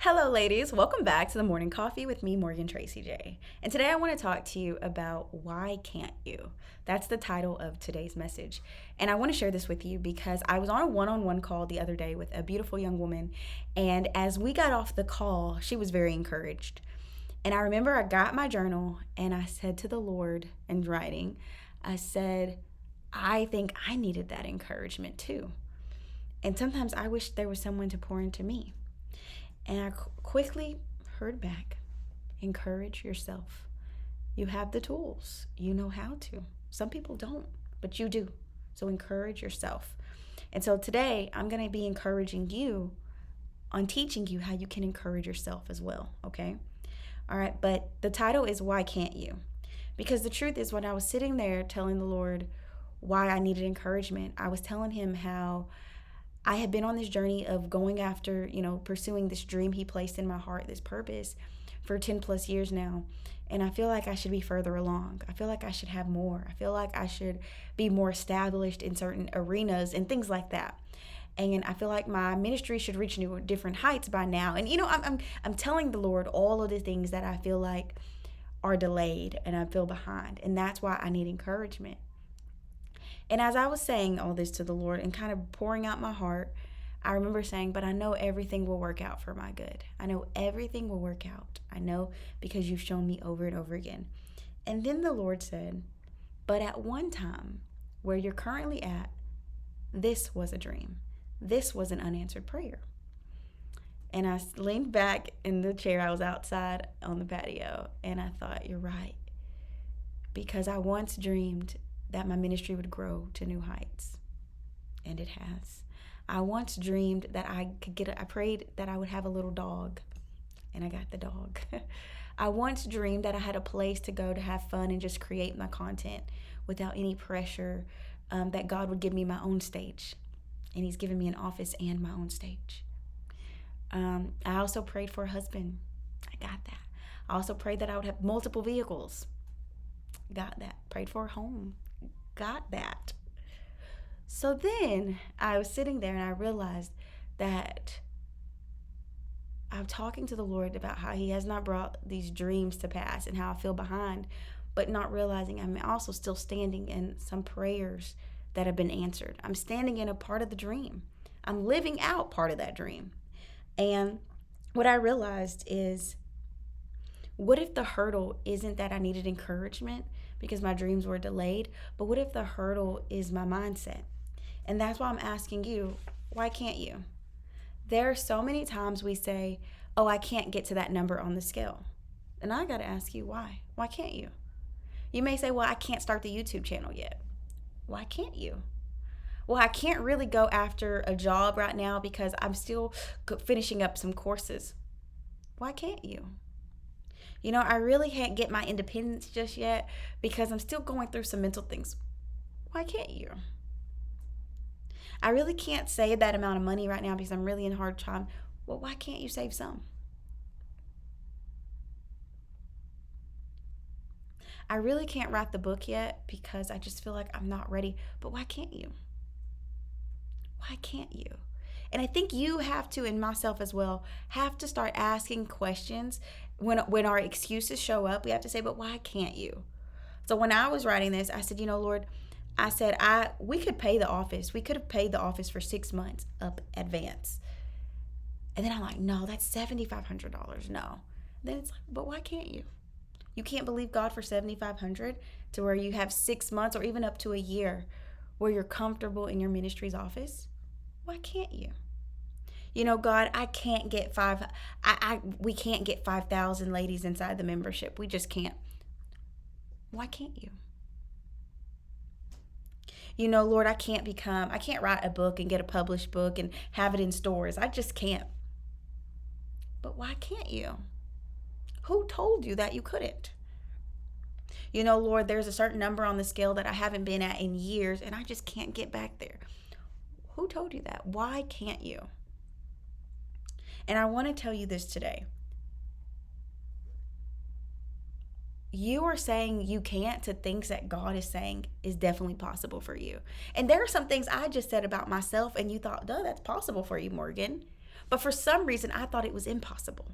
Hello, ladies. Welcome back to the Morning Coffee with me, Morgan Tracy J. And today I want to talk to you about why can't you? That's the title of today's message. And I want to share this with you because I was on a one-on-one call the other day with a beautiful young woman. And as we got off the call, she was very encouraged. And I remember I got my journal and I said to the Lord in writing, I said, I think I needed that encouragement too. And sometimes I wish there was someone to pour into me. And I quickly heard back, encourage yourself. You have the tools. You know how to. Some people don't, but you do. So encourage yourself. And so today I'm going to be encouraging you on teaching you how you can encourage yourself as well, okay? All right, but the title is Why Can't You? Because the truth is, when I was sitting there telling the Lord why I needed encouragement, I was telling him how I had been on this journey of going after, pursuing this dream he placed in my heart, this purpose for 10 plus years now. And I feel like I should be further along. I feel like I should have more. I feel like I should be more established in certain arenas and things like that. And I feel like my ministry should reach new different heights by now. And I'm telling the Lord all of the things that I feel like are delayed and I feel behind. And that's why I need encouragement. And as I was saying all this to the Lord and kind of pouring out my heart, I remember saying, but I know everything will work out for my good. I know everything will work out. I know because you've shown me over and over again. And then the Lord said, but at one time where you're currently at, this was a dream. This was an unanswered prayer. And I leaned back in the chair. I was outside on the patio and I thought, you're right. Because I once dreamed that my ministry would grow to new heights. And it has. I once dreamed that I prayed that I would have a little dog. And I got the dog. I once dreamed that I had a place to go to have fun and just create my content without any pressure, that God would give me my own stage. And he's given me an office and my own stage. I also prayed for a husband. I got that. I also prayed that I would have multiple vehicles. Got that. Prayed for a home. Got that. So then I was sitting there and I realized that I'm talking to the Lord about how he has not brought these dreams to pass and how I feel behind, but not realizing I'm also still standing in some prayers that have been answered. I'm standing in a part of the dream. I'm living out part of that dream. And what I realized is, what if the hurdle isn't that I needed encouragement because my dreams were delayed, but what if the hurdle is my mindset? And that's why I'm asking you, why can't you? There are so many times we say, oh, I can't get to that number on the scale. And I got to ask you, why? Why can't you? You may say, well, I can't start the YouTube channel yet. Why can't you? Well, I can't really go after a job right now because I'm still finishing up some courses. Why can't you? I really can't get my independence just yet because I'm still going through some mental things. Why can't you? I really can't save that amount of money right now because I'm really in a hard time. Well, why can't you save some? I really can't write the book yet because I just feel like I'm not ready. But why can't you? Why can't you? And I think you have to, and myself as well, have to start asking questions. When our excuses show up, we have to say, but why can't you? So when I was writing this, I said, Lord, I said, we could pay the office. We could have paid the office for 6 months up advance. And then I'm like, no, that's $7,500. No. Then it's like, but why can't you? You can't believe God for $7,500 to where you have 6 months or even up to a year where you're comfortable in your ministry's office. Why can't you? God, I can't get we can't get 5,000 ladies inside the membership. We just can't. Why can't you? Lord, I can't write a book and get a published book and have it in stores. I just can't. But why can't you? Who told you that you couldn't? Lord, there's a certain number on the scale that I haven't been at in years and I just can't get back there. Who told you that? Why can't you? And I want to tell you this today. You are saying you can't to things that God is saying is definitely possible for you. And there are some things I just said about myself and you thought, duh, that's possible for you, Morgan. But for some reason, I thought it was impossible.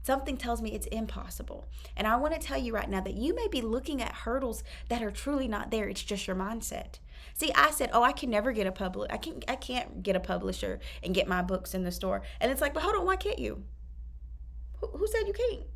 Something tells me it's impossible. And I want to tell you right now that you may be looking at hurdles that are truly not there. It's just your mindset. See, I said, "Oh, I can never get I can't get a publisher and get my books in the store." And it's like, "But hold on, why can't you? Who said you can't?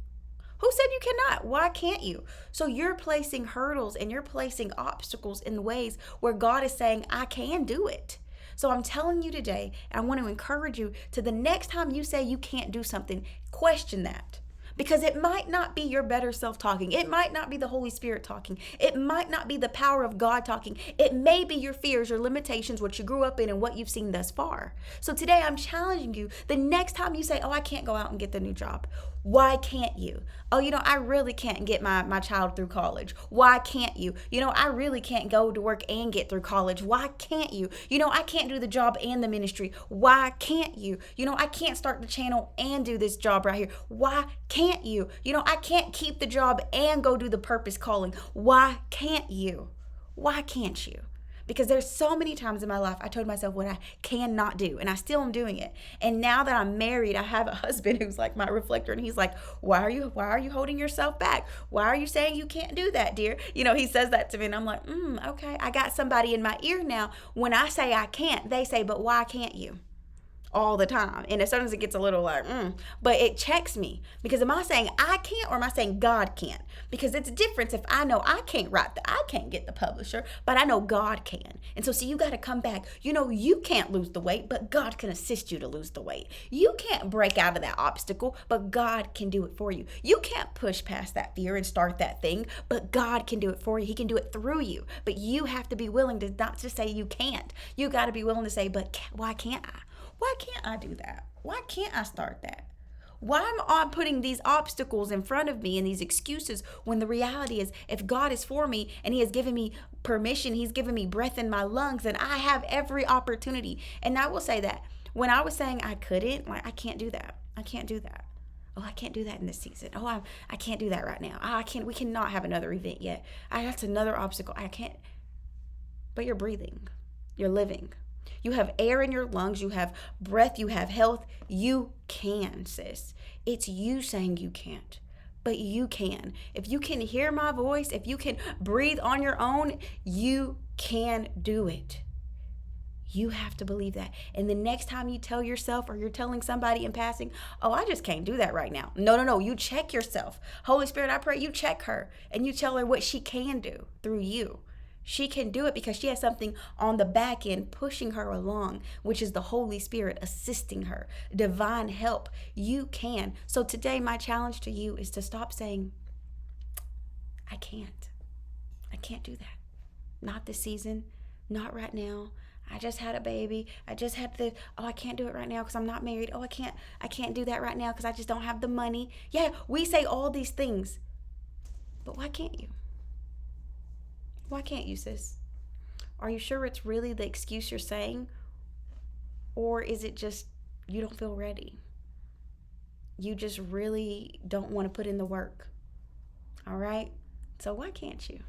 Who said you cannot? Why can't you?" So you're placing hurdles and you're placing obstacles in ways where God is saying, "I can do it." So I'm telling you today, and I want to encourage you to the next time you say you can't do something, question that. Because it might not be your better self talking. It might not be the Holy Spirit talking. It might not be the power of God talking. It may be your fears, your limitations, what you grew up in, and what you've seen thus far. So today I'm challenging you. The next time you say, "Oh, I can't go out and get the new job." Why can't you? "Oh, I really can't get my child through college." Why can't you? "I really can't go to work and get through college." Why can't you? "I can't do the job and the ministry." Why can't you? "I can't start the channel and do this job right here." Why can't you? "I can't keep the job and go do the purpose calling." Why can't you? Why can't you? Because there's so many times in my life I told myself what I cannot do, and I still am doing it. And now that I'm married, I have a husband who's like my reflector, and he's like, why are you holding yourself back? Why are you saying you can't do that, dear?" He says that to me, and I'm like, okay. I got somebody in my ear now. When I say I can't, they say, "But why can't you?" All the time. And as soon as it gets a little like, but it checks me, because am I saying I can't, or am I saying God can't? Because it's a difference if I know I can't get the publisher, but I know God can. And so see, you got to come back. You can't lose the weight, but God can assist you to lose the weight. You can't break out of that obstacle, but God can do it for you. You can't push past that fear and start that thing, but God can do it for you. He can do it through you. But you have to be willing to not just say you can't. You got to be willing to say, "But why can't I? Why can't I do that? Why can't I start that? Why am I putting these obstacles in front of me and these excuses, when the reality is, if God is for me and He has given me permission, He's given me breath in my lungs, and I have every opportunity." And I will say that when I was saying I couldn't, I can't do that. I can't do that. "Oh, I can't do that in this season. Oh, I can't do that right now. We cannot have another event yet. That's another obstacle. I can't." But you're breathing. You're living. You have air in your lungs, you have breath, you have health. You can, sis. It's you saying you can't, but you can. If you can hear my voice, if you can breathe on your own, you can do it. You have to believe that. And the next time you tell yourself, or you're telling somebody in passing, "Oh, I just can't do that right now." No. You check yourself. Holy Spirit, I pray you check her and you tell her what she can do through you. She can do it because she has something on the back end pushing her along, which is the Holy Spirit assisting her, divine help. You can. So today, my challenge to you is to stop saying, "I can't. I can't do that. Not this season. Not right now. I just had a baby. I just had this. Oh, I can't do it right now because I'm not married. Oh, I can't do that right now because I just don't have the money." Yeah, we say all these things, but why can't you? Why can't you, sis? Are you sure it's really the excuse you're saying? Or is it just you don't feel ready? You just really don't want to put in the work. All right? So why can't you?